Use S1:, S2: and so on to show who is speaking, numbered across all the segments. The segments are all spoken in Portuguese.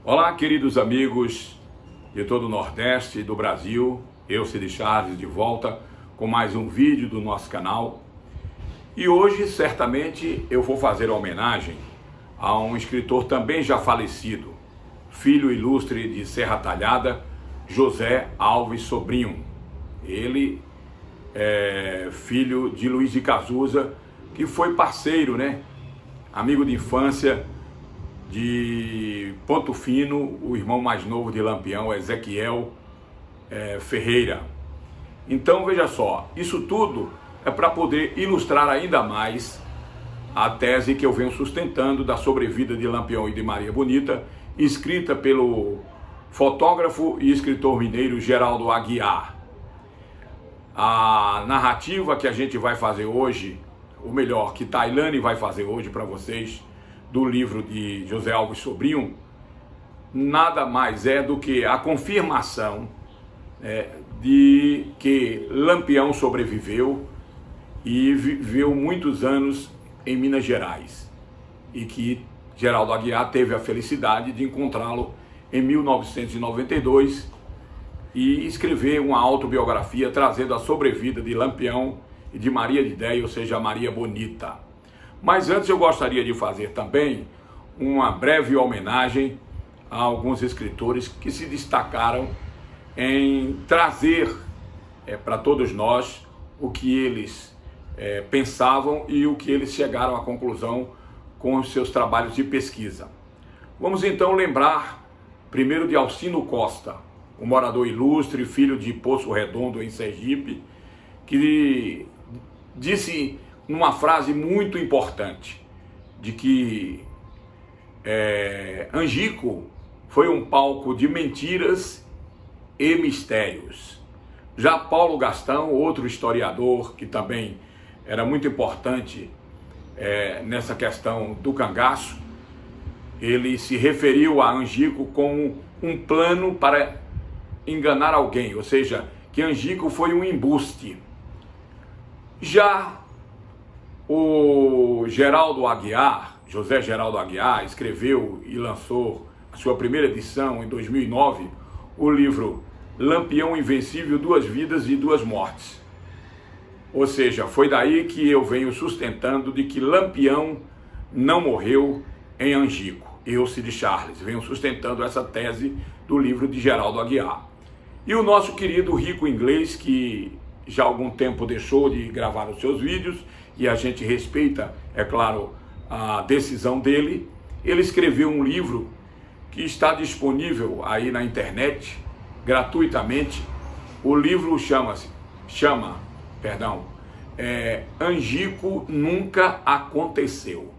S1: Olá, queridos amigos de todo o Nordeste do Brasil, eu, Cid Charles, de volta com mais um vídeo do nosso canal. E hoje, certamente, eu vou fazer uma homenagem a um escritor também já falecido, filho ilustre de Serra Talhada, José Alves Sobrinho. Ele é filho de Luiz de Cazuza, que foi parceiro, amigo de infância de Ponto Fino, o irmão mais novo de Lampião, Ezequiel Ferreira. Então veja só, isso tudo é para poder ilustrar ainda mais a tese que eu venho sustentando da sobrevida de Lampião e de Maria Bonita, escrita pelo fotógrafo e escritor mineiro Geraldo Aguiar. A narrativa que a gente vai fazer hoje, ou melhor, que Tailane vai fazer hoje para vocês, do livro de José Alves Sobrinho, nada mais é do que a confirmação de que Lampião sobreviveu e viveu muitos anos em Minas Gerais, e que Geraldo Aguiar teve a felicidade de encontrá-lo em 1992 e escrever uma autobiografia trazendo a sobrevida de Lampião e de Maria de Déia, ou seja, Maria Bonita. Mas antes eu gostaria de fazer também uma breve homenagem a alguns escritores que se destacaram em trazer para todos nós o que eles pensavam e o que eles chegaram à conclusão com os seus trabalhos de pesquisa. Vamos então lembrar primeiro de Alcino Costa, um morador ilustre, filho de Poço Redondo, em Sergipe, que disse numa frase muito importante, de que Angico foi um palco de mentiras e mistérios. Já Paulo Gastão, outro historiador que também era muito importante nessa questão do cangaço, ele se referiu a Angico como um plano para enganar alguém, ou seja, que Angico foi um embuste. Já o Geraldo Aguiar, José Geraldo Aguiar, escreveu e lançou a sua primeira edição em 2009, o livro Lampião Invencível, Duas Vidas e Duas Mortes. Ou seja, foi daí que eu venho sustentando de que Lampião não morreu em Angico. Eu, Cid Charles, venho sustentando essa tese do livro de Geraldo Aguiar. E o nosso querido Rico Inglês, que já há algum tempo deixou de gravar os seus vídeos, e a gente respeita, é claro, a decisão dele, ele escreveu um livro que está disponível aí na internet, gratuitamente. O livro chama Angico Nunca Aconteceu.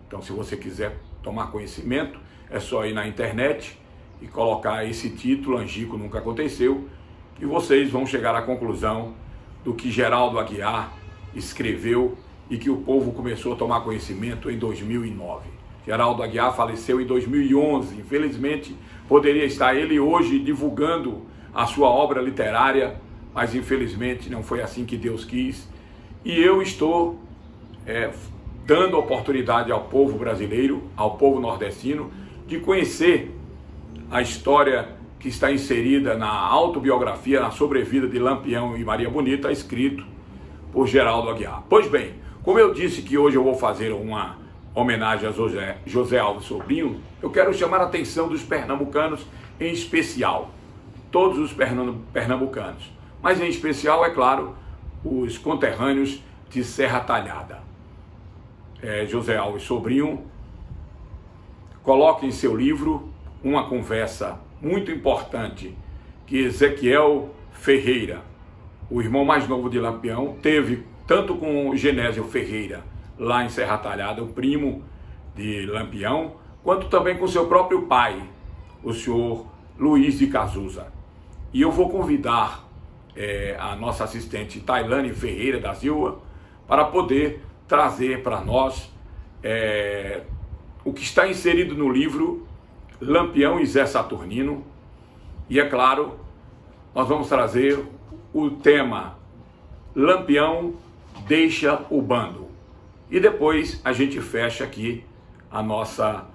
S1: Então, se você quiser tomar conhecimento, é só ir na internet e colocar esse título, Angico Nunca Aconteceu, que vocês vão chegar à conclusão do que Geraldo Aguiar escreveu e que o povo começou a tomar conhecimento em 2009. Geraldo Aguiar faleceu em 2011, infelizmente poderia estar ele hoje divulgando a sua obra literária, mas infelizmente não foi assim que Deus quis. E eu estou dando oportunidade ao povo brasileiro, ao povo nordestino, de conhecer a história que está inserida na autobiografia, na sobrevida de Lampião e Maria Bonita, escrito por Geraldo Aguiar. Pois bem, como eu disse que hoje eu vou fazer uma homenagem a José Alves Sobrinho, eu quero chamar a atenção dos pernambucanos em especial, todos os pernambucanos, mas em especial, é claro, os conterrâneos de Serra Talhada. José Alves Sobrinho coloca em seu livro uma conversa muito importante que Ezequiel Ferreira, o irmão mais novo de Lampião, teve tanto com Genésio Ferreira, lá em Serra Talhada, o primo de Lampião, quanto também com seu próprio pai, o senhor Luiz de Cazuza. E eu vou convidar a nossa assistente Tailane Ferreira da Silva para poder trazer para nós o que está inserido no livro Lampião e Zé Saturnino. E é claro, nós vamos trazer o tema Lampião deixa o bando. E depois a gente fecha aqui a nossa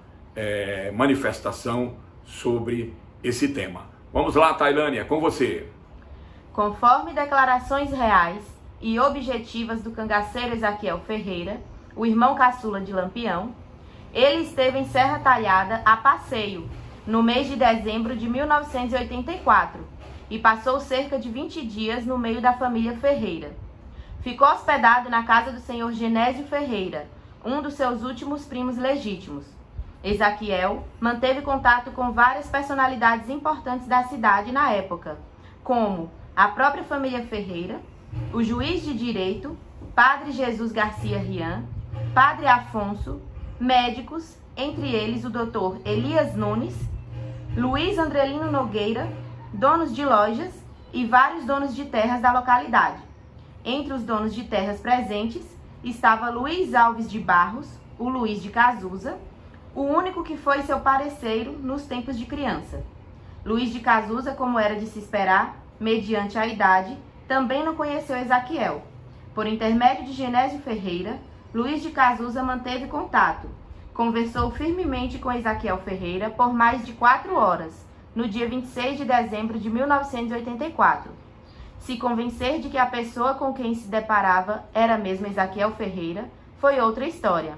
S1: manifestação sobre esse tema. Vamos lá, Tailânia, com você.
S2: Conforme declarações reais e objetivas do cangaceiro Ezaquiel Ferreira, o irmão caçula de Lampião, ele esteve em Serra Talhada a passeio no mês de dezembro de 1984 e passou cerca de 20 dias no meio da família Ferreira. Ficou hospedado na casa do senhor Genésio Ferreira, um dos seus últimos primos legítimos. Ezaquiel manteve contato com várias personalidades importantes da cidade na época, como a própria família Ferreira, o juiz de direito, Padre Jesus Garcia Rian, Padre Afonso, médicos, entre eles o Dr. Elias Nunes, Luiz Andrelino Nogueira, donos de lojas e vários donos de terras da localidade. Entre os donos de terras presentes estava Luiz Alves de Barros, o Luiz de Casusa, o único que foi seu parceiro nos tempos de criança. Luiz de Casusa, como era de se esperar, mediante a idade, também não conheceu Ezaquiel. Por intermédio de Genésio Ferreira, Luiz de Casusa manteve contato. Conversou firmemente com Ezaquiel Ferreira por mais de 4 horas, no dia 26 de dezembro de 1984. Se convencer de que a pessoa com quem se deparava era mesmo Ezaquiel Ferreira, foi outra história.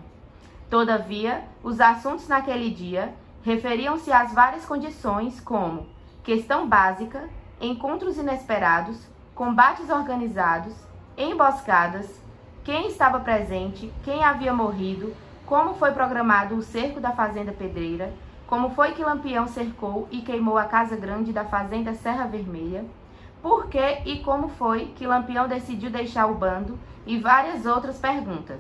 S2: Todavia, os assuntos naquele dia referiam-se às várias condições como questão básica, encontros inesperados, combates organizados, emboscadas, quem estava presente, quem havia morrido, como foi programado o cerco da Fazenda Pedreira, como foi que Lampião cercou e queimou a Casa Grande da Fazenda Serra Vermelha, por que e como foi que Lampião decidiu deixar o bando e várias outras perguntas.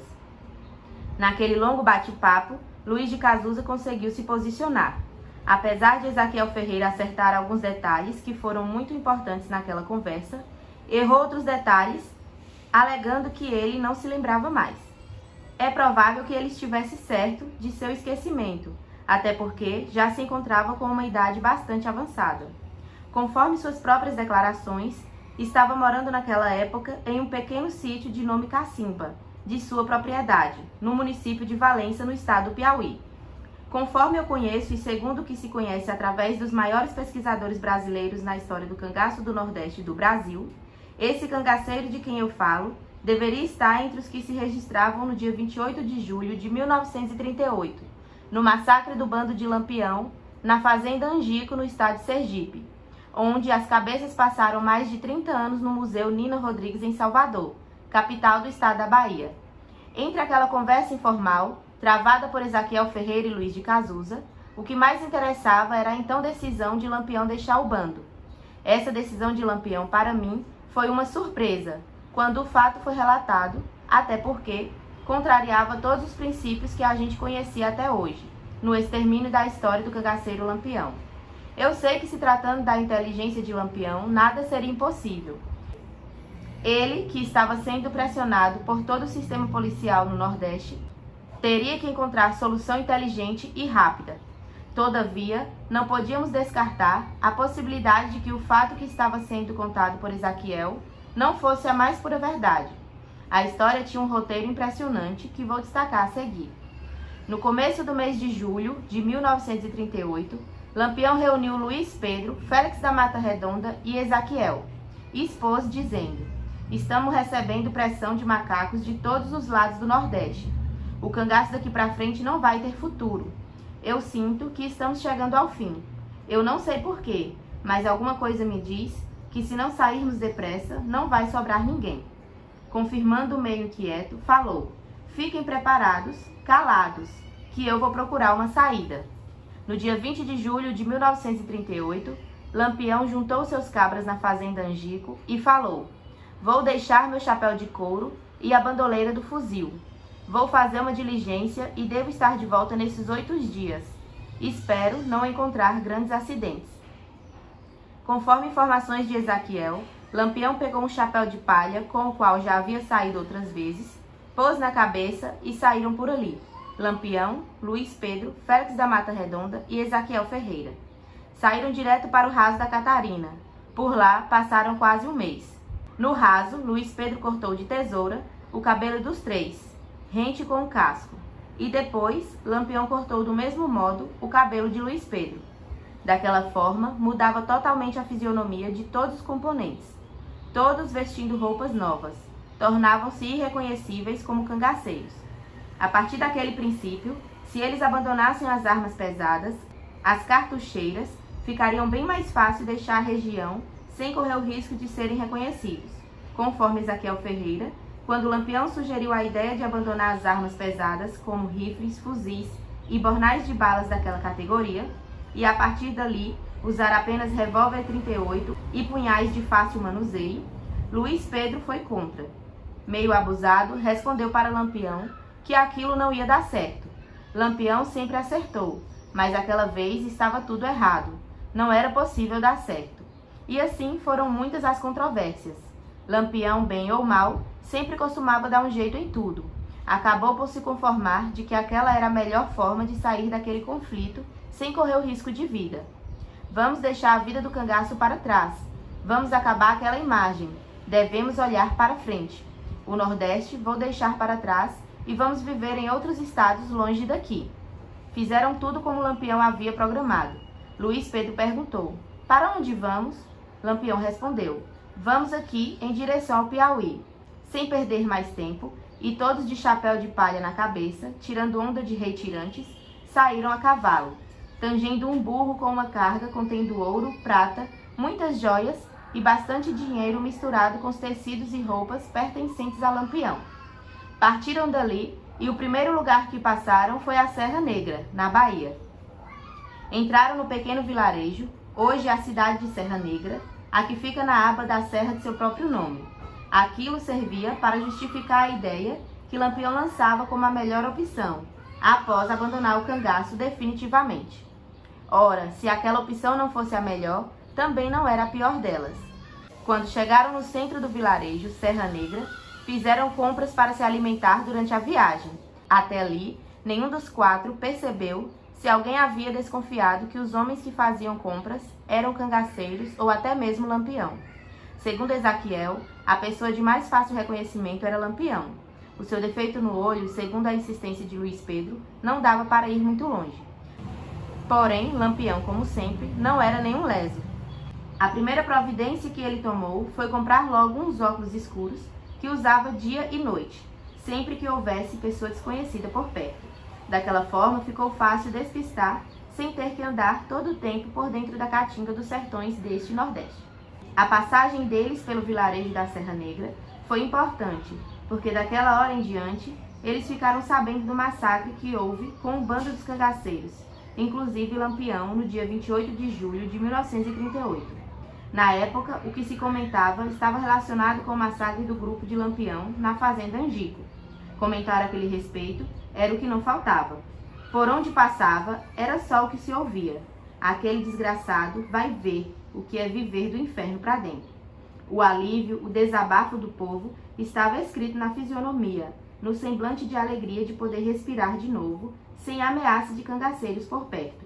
S2: Naquele longo bate-papo, Luiz de Casusa conseguiu se posicionar. Apesar de Ezaquiel Ferreira acertar alguns detalhes que foram muito importantes naquela conversa, errou outros detalhes, alegando que ele não se lembrava mais. É provável que ele estivesse certo de seu esquecimento, até porque já se encontrava com uma idade bastante avançada. Conforme suas próprias declarações, estava morando naquela época em um pequeno sítio de nome Cacimba, de sua propriedade, no município de Valença, no estado do Piauí. Conforme eu conheço e segundo o que se conhece através dos maiores pesquisadores brasileiros na história do cangaço do Nordeste do Brasil, esse cangaceiro de quem eu falo deveria estar entre os que se registravam no dia 28 de julho de 1938, no massacre do bando de Lampião, na fazenda Angico, no estado de Sergipe, onde as cabeças passaram mais de 30 anos no Museu Nina Rodrigues, em Salvador, capital do estado da Bahia. Entre aquela conversa informal, travada por Ezaquiel Ferreira e Luiz de Casusa, o que mais interessava era a então decisão de Lampião deixar o bando. Essa decisão de Lampião, para mim, foi uma surpresa, quando o fato foi relatado, até porque contrariava todos os princípios que a gente conhecia até hoje, no extermínio da história do cangaceiro Lampião. Eu sei que, se tratando da inteligência de Lampião, nada seria impossível. Ele, que estava sendo pressionado por todo o sistema policial no Nordeste, teria que encontrar solução inteligente e rápida. Todavia, não podíamos descartar a possibilidade de que o fato que estava sendo contado por Ezaquiel não fosse a mais pura verdade. A história tinha um roteiro impressionante que vou destacar a seguir. No começo do mês de julho de 1938, Lampião reuniu Luiz Pedro, Félix da Mata Redonda e Ezaquiel, e expôs dizendo: "Estamos recebendo pressão de macacos de todos os lados do Nordeste. O cangaço daqui para frente não vai ter futuro. Eu sinto que estamos chegando ao fim. Eu não sei porquê, mas alguma coisa me diz que se não sairmos depressa, não vai sobrar ninguém." Confirmando o meio inquieto, falou: "Fiquem preparados, calados, que eu vou procurar uma saída." No dia 20 de julho de 1938, Lampião juntou seus cabras na fazenda Angico e falou: "Vou deixar meu chapéu de couro e a bandoleira do fuzil. Vou fazer uma diligência e devo estar de volta nesses 8 dias. Espero não encontrar grandes acidentes." Conforme informações de Ezaquiel, Lampião pegou um chapéu de palha com o qual já havia saído outras vezes, pôs na cabeça e saíram por ali. Lampião, Luiz Pedro, Félix da Mata Redonda e Ezaquiel Ferreira. Saíram direto para o raso da Catarina. Por lá passaram quase um mês. No raso, Luiz Pedro cortou de tesoura o cabelo dos 3, rente com o casco. E depois, Lampião cortou do mesmo modo o cabelo de Luiz Pedro. Daquela forma, mudava totalmente a fisionomia de todos os componentes. Todos vestindo roupas novas, tornavam-se irreconhecíveis como cangaceiros. A partir daquele princípio, se eles abandonassem as armas pesadas, as cartucheiras, ficariam bem mais fácil deixar a região sem correr o risco de serem reconhecidos. Conforme Ezaquiel Ferreira, quando Lampião sugeriu a ideia de abandonar as armas pesadas, como rifles, fuzis e bornais de balas daquela categoria, e a partir dali usar apenas revólver 38 e punhais de fácil manuseio, Luiz Pedro foi contra. Meio abusado, respondeu para Lampião que aquilo não ia dar certo. Lampião sempre acertou, mas aquela vez estava tudo errado. Não era possível dar certo. E assim foram muitas as controvérsias. Lampião, bem ou mal, sempre costumava dar um jeito em tudo. Acabou por se conformar de que aquela era a melhor forma de sair daquele conflito sem correr o risco de vida. Vamos deixar a vida do cangaço para trás. Vamos acabar aquela imagem. Devemos olhar para frente. O Nordeste vou deixar para trás e vamos viver em outros estados longe daqui. Fizeram tudo como Lampião havia programado. Luiz Pedro perguntou: para onde vamos? Lampião respondeu: vamos aqui em direção ao Piauí. Sem perder mais tempo, e todos de chapéu de palha na cabeça, tirando onda de retirantes, saíram a cavalo, tangendo um burro com uma carga contendo ouro, prata, muitas joias e bastante dinheiro misturado com os tecidos e roupas pertencentes a Lampião. Partiram dali e o primeiro lugar que passaram foi a Serra Negra, na Bahia. Entraram no pequeno vilarejo, hoje a cidade de Serra Negra, a que fica na aba da serra de seu próprio nome. Aquilo servia para justificar a ideia que Lampião lançava como a melhor opção, após abandonar o cangaço definitivamente. Ora, se aquela opção não fosse a melhor, também não era a pior delas. Quando chegaram no centro do vilarejo, Serra Negra, fizeram compras para se alimentar durante a viagem. Até ali, nenhum dos quatro percebeu se alguém havia desconfiado que os homens que faziam compras eram cangaceiros ou até mesmo Lampião. Segundo Ezaquiel, a pessoa de mais fácil reconhecimento era Lampião. O seu defeito no olho, segundo a insistência de Luiz Pedro, não dava para ir muito longe. Porém, Lampião, como sempre, não era nenhum leso. A primeira providência que ele tomou foi comprar logo uns óculos escuros que usava dia e noite, sempre que houvesse pessoa desconhecida por perto. Daquela forma, ficou fácil despistar, sem ter que andar todo o tempo por dentro da caatinga dos sertões deste Nordeste. A passagem deles pelo vilarejo da Serra Negra foi importante, porque daquela hora em diante, eles ficaram sabendo do massacre que houve com o bando dos cangaceiros, inclusive Lampião, no dia 28 de julho de 1938. Na época, o que se comentava estava relacionado com o massacre do grupo de Lampião na fazenda Angico. Comentar a aquele respeito era o que não faltava. Por onde passava, era só o que se ouvia. Aquele desgraçado vai ver o que é viver do inferno para dentro. O alívio, o desabafo do povo estava escrito na fisionomia, no semblante de alegria de poder respirar de novo, sem ameaça de cangaceiros por perto.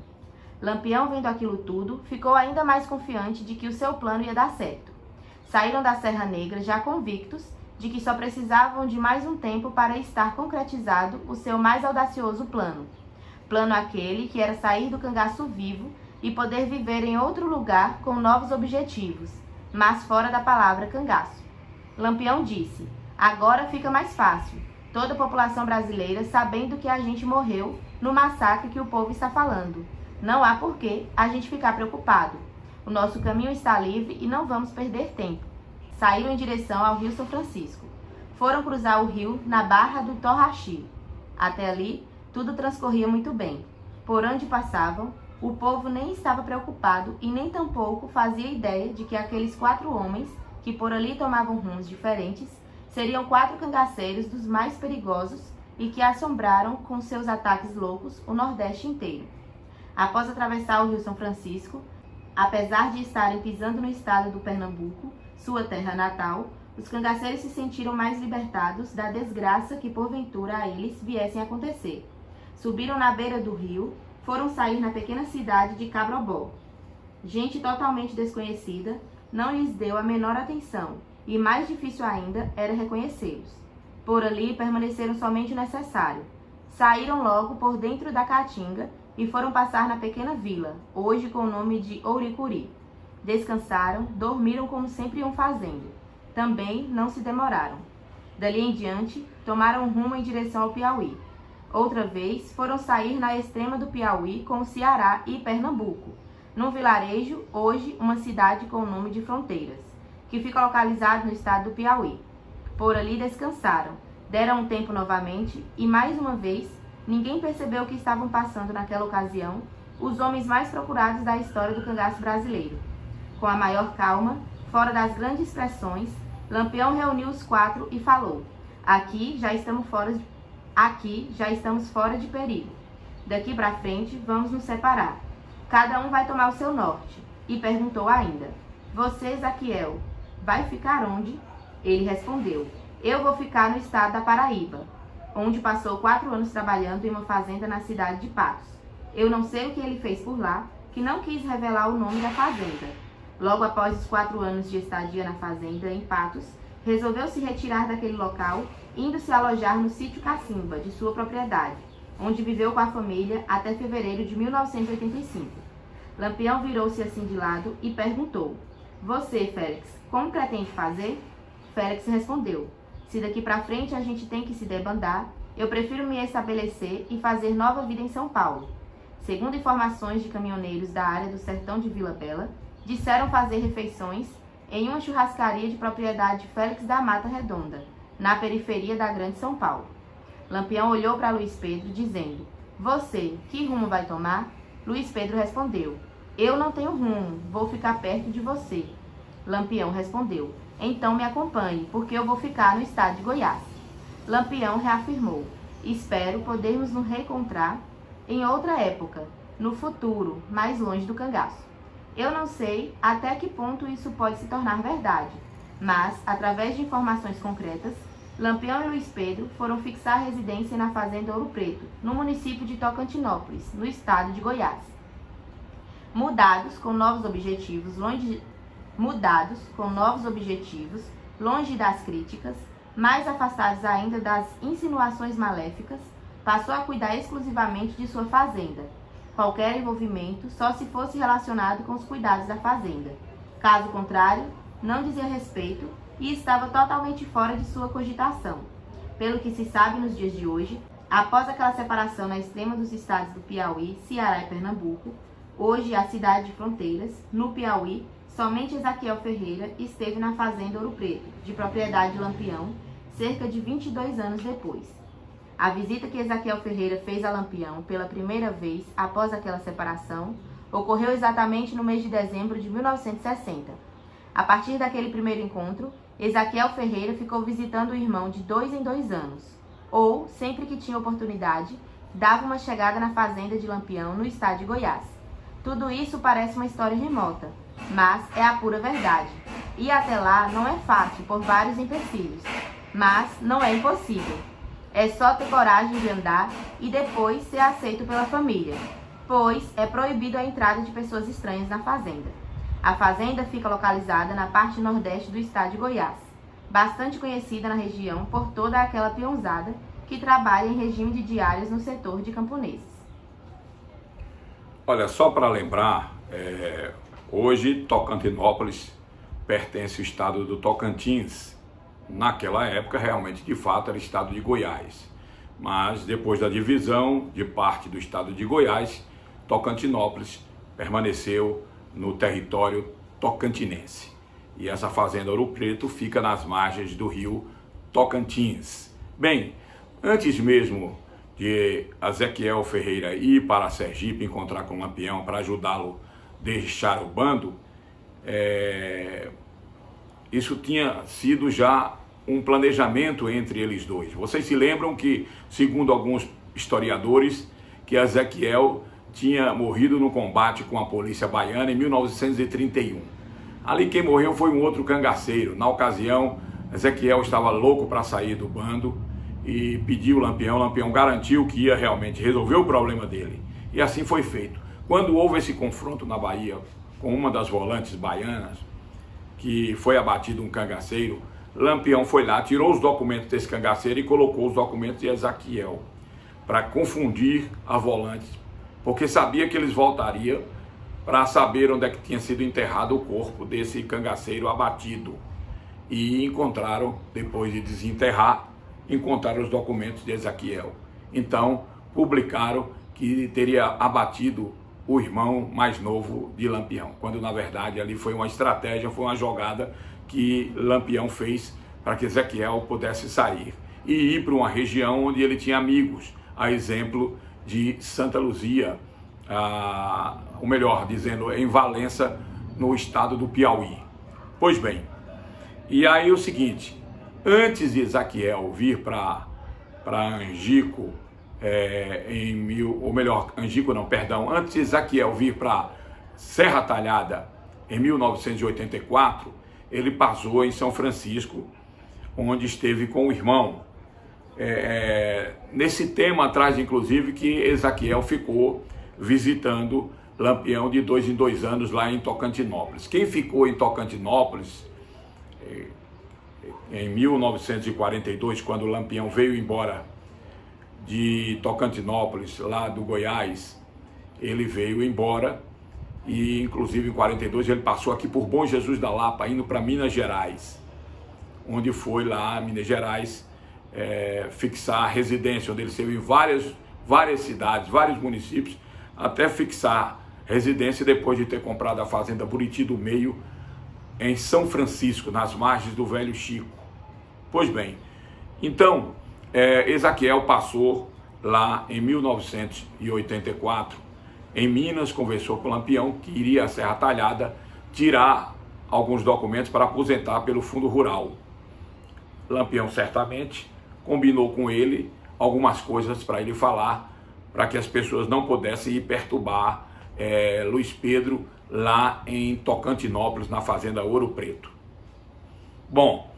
S2: Lampião, vendo aquilo tudo, ficou ainda mais confiante de que o seu plano ia dar certo. Saíram da Serra Negra já convictos de que só precisavam de mais um tempo para estar concretizado o seu mais audacioso plano. Plano aquele que era sair do cangaço vivo e poder viver em outro lugar com novos objetivos, mas fora da palavra cangaço. Lampião disse: agora fica mais fácil, toda a população brasileira sabendo que a gente morreu no massacre que o povo está falando. Não há por que a gente ficar preocupado. O nosso caminho está livre e não vamos perder tempo. Saíram em direção ao Rio São Francisco. Foram cruzar o rio na Barra do Torraxi. Até ali, tudo transcorria muito bem. Por onde passavam, o povo nem estava preocupado e nem tampouco fazia ideia de que aqueles 4 homens, que por ali tomavam rumos diferentes, seriam 4 cangaceiros dos mais perigosos e que assombraram com seus ataques loucos o Nordeste inteiro. Após atravessar o Rio São Francisco, apesar de estarem pisando no estado do Pernambuco, sua terra natal, os cangaceiros se sentiram mais libertados da desgraça que porventura a eles viessem a acontecer. Subiram na beira do rio, foram sair na pequena cidade de Cabrobó. Gente totalmente desconhecida não lhes deu a menor atenção e mais difícil ainda era reconhecê-los. Por ali permaneceram somente o necessário. Saíram logo por dentro da caatinga e foram passar na pequena vila, hoje com o nome de Ouricuri. Descansaram, dormiram como sempre iam fazendo. Também não se demoraram. Dali em diante, tomaram rumo em direção ao Piauí. Outra vez, foram sair na extrema do Piauí com o Ceará e Pernambuco, num vilarejo, hoje uma cidade com o nome de Fronteiras, que fica localizado no estado do Piauí. Por ali descansaram, deram um tempo novamente e, mais uma vez, ninguém percebeu o que estavam passando naquela ocasião os homens mais procurados da história do cangaço brasileiro. Com a maior calma, fora das grandes pressões, Lampião reuniu os 4 e falou: Aqui já estamos fora de perigo. Daqui para frente vamos nos separar. Cada um vai tomar o seu norte. E perguntou ainda: Você, Zaquiel, vai ficar onde? Ele respondeu: Eu vou ficar no estado da Paraíba, onde passou 4 anos trabalhando em uma fazenda na cidade de Patos. Eu não sei o que ele fez por lá, que não quis revelar o nome da fazenda. Logo após os 4 anos de estadia na fazenda, em Patos, resolveu se retirar daquele local, indo se alojar no sítio Cacimba, de sua propriedade, onde viveu com a família até fevereiro de 1985. Lampião virou-se assim de lado e perguntou: Você, Félix, como pretende fazer? Félix respondeu: Se daqui para frente a gente tem que se debandar, eu prefiro me estabelecer e fazer nova vida em São Paulo. Segundo informações de caminhoneiros da área do sertão de Vila Bela, disseram fazer refeições em uma churrascaria de propriedade de Félix da Mata Redonda, na periferia da Grande São Paulo. Lampião olhou para Luiz Pedro, dizendo: Você, que rumo vai tomar? Luiz Pedro respondeu: Eu não tenho rumo, vou ficar perto de você. Lampião respondeu: Então me acompanhe, porque eu vou ficar no estado de Goiás. Lampião reafirmou: Espero podermos nos reencontrar em outra época, no futuro, mais longe do cangaço. Eu não sei até que ponto isso pode se tornar verdade, mas, através de informações concretas, Lampião e Luiz Pedro foram fixar residência na fazenda Ouro Preto, no município de Tocantinópolis, no estado de Goiás. Mudados com novos objetivos, longe das críticas, mais afastados ainda das insinuações maléficas, passou a cuidar exclusivamente de sua fazenda. Qualquer envolvimento só se fosse relacionado com os cuidados da fazenda. Caso contrário, não dizia respeito e estava totalmente fora de sua cogitação. Pelo que se sabe nos dias de hoje, após aquela separação na extrema dos estados do Piauí, Ceará e Pernambuco, hoje a cidade de Fronteiras, no Piauí, somente Ezaquiel Ferreira esteve na fazenda Ouro Preto, de propriedade de Lampião, cerca de 22 anos depois. A visita que Ezaquiel Ferreira fez a Lampião pela primeira vez após aquela separação ocorreu exatamente no mês de dezembro de 1960. A partir daquele primeiro encontro, Ezaquiel Ferreira ficou visitando o irmão de 2 em 2 anos, ou, sempre que tinha oportunidade, dava uma chegada na fazenda de Lampião, no estado de Goiás. Tudo isso parece uma história remota, mas é a pura verdade. Ir até lá não é fácil por vários empecilhos, mas não é impossível. É só ter coragem de andar e depois ser aceito pela família, pois é proibido a entrada de pessoas estranhas na fazenda. A fazenda fica localizada na parte nordeste do estado de Goiás, bastante conhecida na região por toda aquela peãozada que trabalha em regime de diárias no setor de camponeses.
S1: Olha, só para lembrar, hoje Tocantinópolis pertence ao estado do Tocantins. Naquela época, realmente, de fato, era o estado de Goiás. Mas, depois da divisão de parte do estado de Goiás, Tocantinópolis permaneceu no território tocantinense. E essa fazenda Ouro Preto fica nas margens do rio Tocantins. Bem, antes mesmo de Ezaquiel Ferreira ir para Sergipe encontrar com o Lampião para ajudá-lo a deixar o bando, isso tinha sido já um planejamento entre eles dois. Vocês se lembram que, segundo alguns historiadores, que Ezaquiel tinha morrido no combate com a polícia baiana em 1931. Ali quem morreu foi um outro cangaceiro. Na ocasião, Ezaquiel estava louco para sair do bando e pediu o Lampião. Lampião garantiu que ia realmente resolver o problema dele. E assim foi feito. Quando houve esse confronto na Bahia com uma das volantes baianas, que foi abatido um cangaceiro, Lampião foi lá, tirou os documentos desse cangaceiro e colocou os documentos de Ezaquiel, para confundir a volante, porque sabia que eles voltariam para saber onde é que tinha sido enterrado o corpo desse cangaceiro abatido. E encontraram, depois de desenterrar, encontraram os documentos de Ezequiel. Então, publicaram que teria abatido o irmão mais novo de Lampião, quando na verdade ali foi uma estratégia, foi uma jogada que Lampião fez para que Ezequiel pudesse sair e ir para uma região onde ele tinha amigos, a exemplo de Santa Luzia, ou melhor dizendo, em Valença, no estado do Piauí. Pois bem, e aí o seguinte, antes de Ezequiel vir para Angico, antes de Ezequiel vir para Serra Talhada, em 1984, ele passou em São Francisco, onde esteve com o irmão. Nesse tema traz, inclusive, que Ezequiel ficou visitando Lampião de 2 em 2 anos lá em Tocantinópolis. Quem ficou em Tocantinópolis, em 1942, quando Lampião veio embora de Tocantinópolis, lá do Goiás, ele veio embora e, inclusive, em 42, ele passou aqui por Bom Jesus da Lapa, indo para Minas Gerais, onde foi lá, Minas Gerais, fixar a residência, onde ele esteve em várias cidades, vários municípios, até fixar residência depois de ter comprado a fazenda Buriti do Meio, em São Francisco, nas margens do Velho Chico. Pois bem, então, Ezequiel passou lá em 1984, em Minas, conversou com Lampião, que iria à Serra Talhada tirar alguns documentos para aposentar pelo Fundo Rural. Lampião certamente combinou com ele algumas coisas para ele falar, para que as pessoas não pudessem ir perturbar Luiz Pedro lá em Tocantinópolis, na fazenda Ouro Preto. Bom,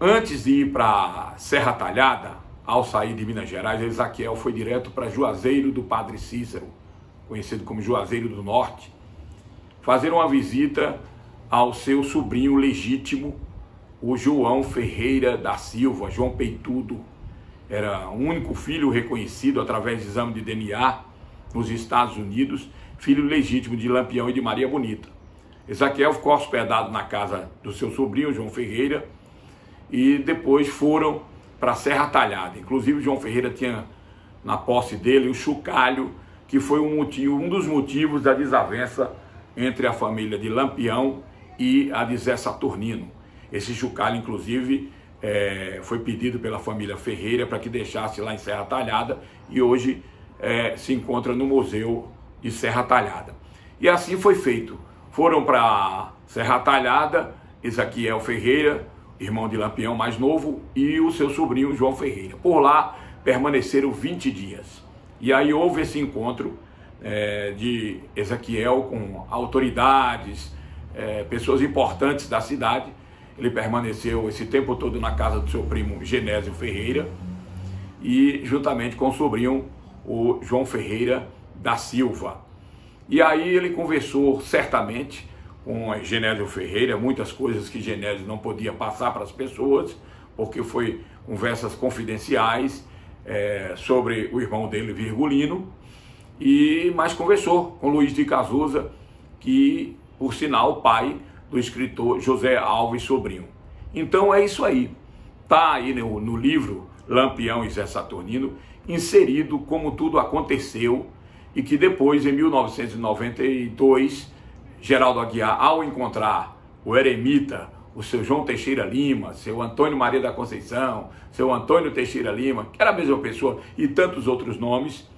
S1: antes de ir para Serra Talhada, ao sair de Minas Gerais, Ezequiel foi direto para Juazeiro do Padre Cícero, conhecido como Juazeiro do Norte, fazer uma visita ao seu sobrinho legítimo, o João Ferreira da Silva, João Peitudo. Era o único filho reconhecido através de exame de DNA nos Estados Unidos, filho legítimo de Lampião e de Maria Bonita. Ezequiel ficou hospedado na casa do seu sobrinho, João Ferreira, e depois foram para Serra Talhada. Inclusive, João Ferreira tinha na posse dele o chocalho, que foi um dos motivos da desavença entre a família de Lampião e a de Zé Saturnino. Esse chocalho, inclusive, foi pedido pela família Ferreira para que deixasse lá em Serra Talhada e hoje se encontra no Museu de Serra Talhada. E assim foi feito. Foram para Serra Talhada, Ezequiel Ferreira, irmão de Lampião mais novo, e o seu sobrinho João Ferreira. Por lá permaneceram 20 dias. E aí houve esse encontro de Ezequiel com autoridades, pessoas importantes da cidade. Ele permaneceu esse tempo todo na casa do seu primo Genésio Ferreira e juntamente com o sobrinho, o João Ferreira da Silva. E aí ele conversou certamente com Genésio Ferreira, muitas coisas que Genésio não podia passar para as pessoas, porque foi conversas confidenciais sobre o irmão dele, Virgulino, mas conversou com Luiz de Cazuza, que, por sinal, pai do escritor José Alves Sobrinho. Então é isso aí. Está aí no livro Lampião e Zé Saturnino, inserido como tudo aconteceu, e que depois, em 1992, Geraldo Aguiar, ao encontrar o eremita, o seu João Teixeira Lima, seu Antônio Maria da Conceição, seu Antônio Teixeira Lima, que era a mesma pessoa, e tantos outros nomes,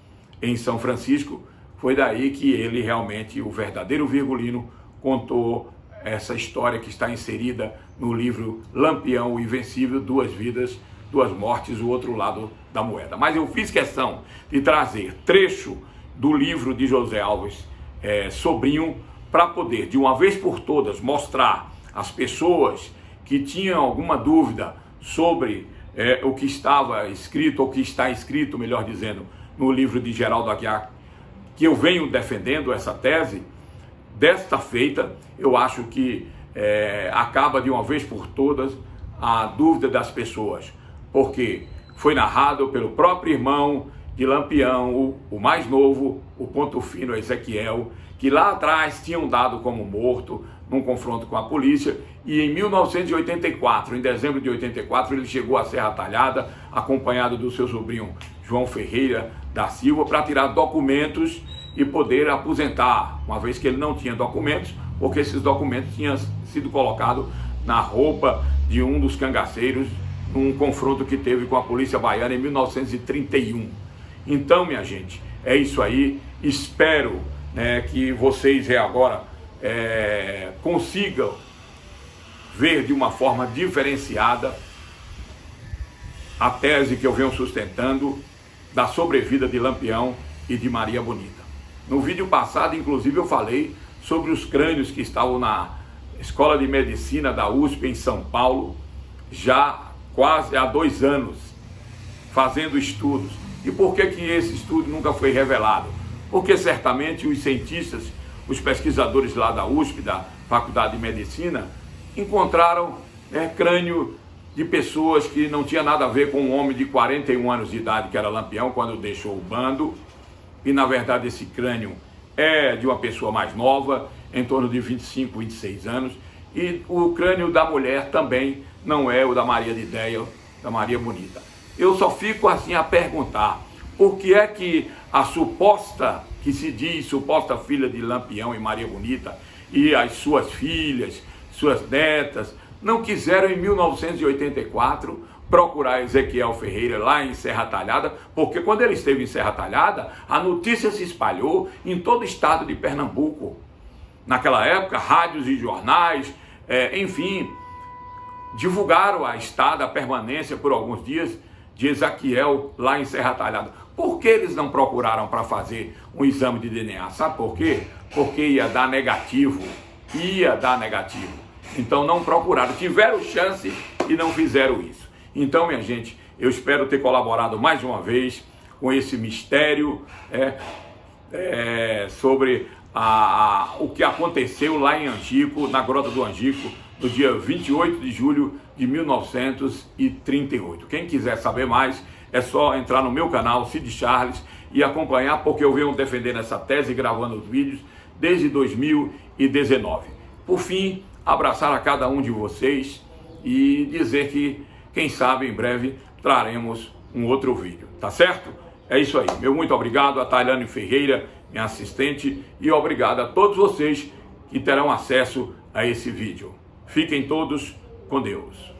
S1: em São Francisco, foi daí que ele realmente, o verdadeiro Virgulino, contou essa história que está inserida no livro Lampião, o Invencível, 2 vidas, 2 mortes, o outro lado da moeda. Mas eu fiz questão de trazer trecho do livro de José Alves Sobrinho, para poder, de uma vez por todas, mostrar às pessoas que tinham alguma dúvida sobre o que estava escrito, ou que está escrito, melhor dizendo, no livro de Geraldo Aguiar, que eu venho defendendo essa tese. Desta feita, eu acho que acaba de uma vez por todas a dúvida das pessoas, porque foi narrado pelo próprio irmão de Lampião, o mais novo, o ponto fino Ezequiel, que lá atrás tinham dado como morto num confronto com a polícia, e em 1984, em dezembro de 84, ele chegou à Serra Talhada, acompanhado do seu sobrinho João Ferreira da Silva, para tirar documentos e poder aposentar, uma vez que ele não tinha documentos, porque esses documentos tinham sido colocados na roupa de um dos cangaceiros, num confronto que teve com a polícia baiana em 1931. Então, minha gente, é isso aí. Espero, né, que vocês agora consigam ver de uma forma diferenciada a tese que eu venho sustentando da sobrevida de Lampião e de Maria Bonita. No vídeo passado, inclusive, eu falei sobre os crânios que estavam na Escola de Medicina da USP em São Paulo, já quase há 2 anos, fazendo estudos. E por que esse estudo nunca foi revelado? Porque certamente os cientistas, os pesquisadores lá da USP, da Faculdade de Medicina, encontraram crânio de pessoas que não tinha nada a ver com um homem de 41 anos de idade, que era Lampião, quando deixou o bando. E na verdade esse crânio é de uma pessoa mais nova, em torno de 25, 26 anos. E o crânio da mulher também não é o da Maria de Ideia, da Maria Bonita. Eu só fico assim a perguntar, por que é que a suposta, que se diz suposta filha de Lampião e Maria Bonita, e as suas filhas, suas netas, não quiseram em 1984 procurar Ezequiel Ferreira lá em Serra Talhada, porque quando ele esteve em Serra Talhada, a notícia se espalhou em todo o estado de Pernambuco. Naquela época, rádios e jornais, enfim, divulgaram a permanência por alguns dias de Ezequiel lá em Serra Talhada. Por que eles não procuraram para fazer um exame de DNA? Sabe por quê? Porque ia dar negativo. Então não procuraram, tiveram chance e não fizeram isso. Então, minha gente, eu espero ter colaborado mais uma vez com esse mistério sobre o que aconteceu lá em Angico, na Grota do Angico, no dia 28 de julho de 1938. Quem quiser saber mais, é só entrar no meu canal, Cid Charles, e acompanhar, porque eu venho defendendo essa tese, gravando os vídeos, desde 2019. Por fim, abraçar a cada um de vocês e dizer que, quem sabe, em breve traremos um outro vídeo, tá certo? É isso aí. Meu muito obrigado a Tailane Ferreira, minha assistente, e obrigado a todos vocês que terão acesso a esse vídeo. Fiquem todos com Deus.